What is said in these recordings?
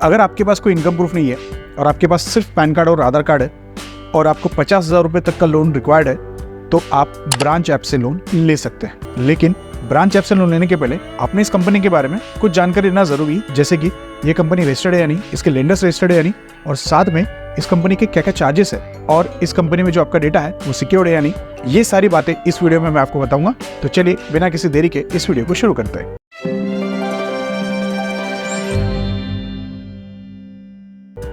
अगर आपके पास कोई इनकम प्रूफ नहीं है और आपके पास सिर्फ पैन कार्ड और आधार कार्ड है और आपको 50,000 रुपये तक का लोन रिक्वायर्ड है तो आप ब्रांच ऐप से लोन ले सकते हैं। लेकिन ब्रांच ऐप से लोन लेने के पहले आपने इस कंपनी के बारे में कुछ जानकारी लेना जरूरी है, जैसे कि ये कंपनी रजिस्टर्ड है या नहीं, इसके लेंडर्स रजिस्टर्ड है या नहीं, और साथ में इस कंपनी के क्या क्या चार्जेस है और इस कंपनी में जो आपका डेटा है वो सिक्योर्ड है या नहीं। ये सारी बातें इस वीडियो में मैं आपको बताऊंगा। तो चलिए बिना किसी देरी के इस वीडियो को शुरू करते हैं।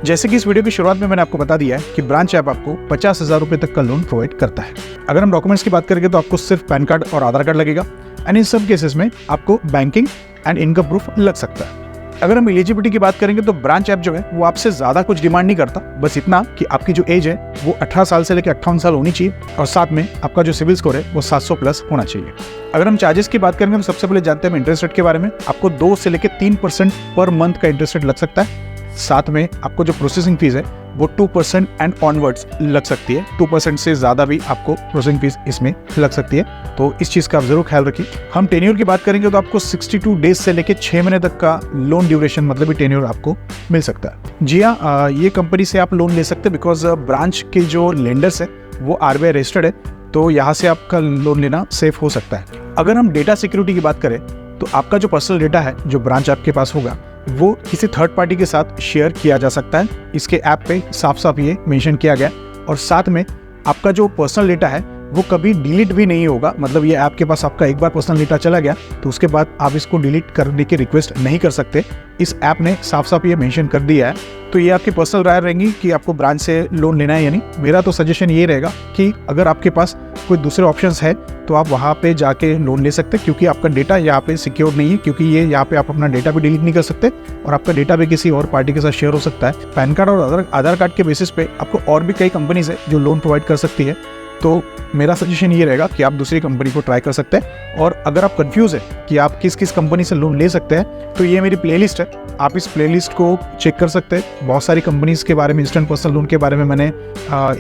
जैसे कि इस वीडियो की शुरुआत में मैंने आपको बता दिया है कि ब्रांच ऐप आपको 50,000 रुपये तक का लोन प्रोवाइड करता है। अगर हम डॉक्यूमेंट्स की बात करेंगे तो आपको सिर्फ पैन कार्ड और आधार कार्ड लगेगा एंड इन सब केसेस में आपको बैंकिंग एंड इनकम प्रूफ लग सकता है। अगर हम एलिजिबिलिटी की बात करेंगे तो ब्रांच ऐप जो है वो आपसे ज़्यादा कुछ डिमांड नहीं करता, बस इतना कि आपकी जो एज है वो 18 साल से लेकर 58 साल होनी चाहिए और साथ में आपका जो सिविल स्कोर है वो 700 प्लस होना चाहिए। अगर हम चार्जेस की बात करेंगे तो सबसे पहले जानते हैं इंटरेस्ट रेट के बारे में। आपको 2 से लेकर 3% पर मंथ का इंटरेस्ट रेट लग सकता है। साथ में आपको जो प्रोसेसिंग फीस है वो 2% एंड ऑनवर्ड्स लग सकती है। 2% से ज़्यादा भी आपको प्रोसेसिंग फीस इसमें लग सकती है, तो इस चीज़ का आप जरूर ख्याल रखिए। हम टेन्योर की बात करेंगे तो आपको 62 डेज से लेकर 6 महीने तक का लोन ड्यूरेशन मतलब टेन्योर आपको मिल सकता है। जी हाँ, ये कंपनी से आप लोन ले सकते हैं बिकॉज ब्रांच के जो लेंडर्स है वो RBI रजिस्टर्ड है, तो यहाँ से आपका लोन लेना सेफ हो सकता है। अगर हम डेटा सिक्योरिटी की बात करें तो आपका जो पर्सनल डेटा है जो ब्रांच आपके पास होगा वो किसी थर्ड पार्टी के साथ शेयर किया जा सकता है। इसके ऐप पे साफ साफ ये मेंशन किया गया और साथ में आपका जो पर्सनल डेटा है वो कभी डिलीट भी नहीं होगा। मतलब ये ऐप के पास आपका एक बार पर्सनल डेटा चला गया तो उसके बाद आप इसको डिलीट करने की रिक्वेस्ट नहीं कर सकते। इस ऐप ने साफ साफ ये मेंशन कर दिया है। तो ये आपकी पर्सनल राय रहेंगी कि आपको ब्रांच से लोन लेना है या नहीं। मेरा तो सजेशन ये रहेगा कि अगर आपके पास कोई दूसरे ऑप्शंस है तो आप वहाँ पे जाके लोन ले सकते हैं, क्योंकि आपका डेटा यहाँ पे सिक्योर नहीं है, क्योंकि ये यहाँ पे आप अपना डेटा भी डिलीट नहीं कर सकते और आपका डेटा भी किसी और पार्टी के साथ शेयर हो सकता है। पैन कार्ड और आधार कार्ड के बेसिस पे आपको और भी कई कंपनीज है जो लोन प्रोवाइड कर सकती है, तो मेरा सजेशन ये रहेगा कि आप दूसरी कंपनी को ट्राई कर सकते हैं। और अगर आप कंफ्यूज है कि आप किस किस कंपनी से लोन ले सकते हैं तो ये मेरी प्लेलिस्ट है, आप इस प्लेलिस्ट को चेक कर सकते हैं। बहुत सारी कंपनीज के बारे में, इंस्टेंट पर्सनल लोन के बारे में मैंने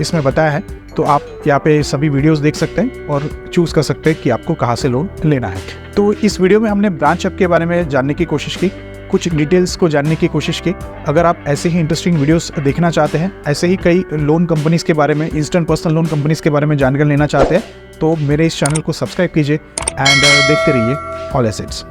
इसमें बताया है, तो आप यहाँ पे सभी वीडियोस देख सकते हैं और चूज़ कर सकते हैं कि आपको कहाँ से लोन लेना है। तो इस वीडियो में हमने ब्रांच ऐप के बारे में जानने की कोशिश की, कुछ डिटेल्स को जानने की कोशिश की। अगर आप ऐसे ही इंटरेस्टिंग वीडियोस देखना चाहते हैं, ऐसे ही कई लोन कंपनीज के बारे में, इंस्टेंट पर्सनल लोन कंपनीज के बारे में जानकारी लेना चाहते हैं, तो मेरे इस चैनल को सब्सक्राइब कीजिए एंड देखते रहिए ऑल एसेट्स।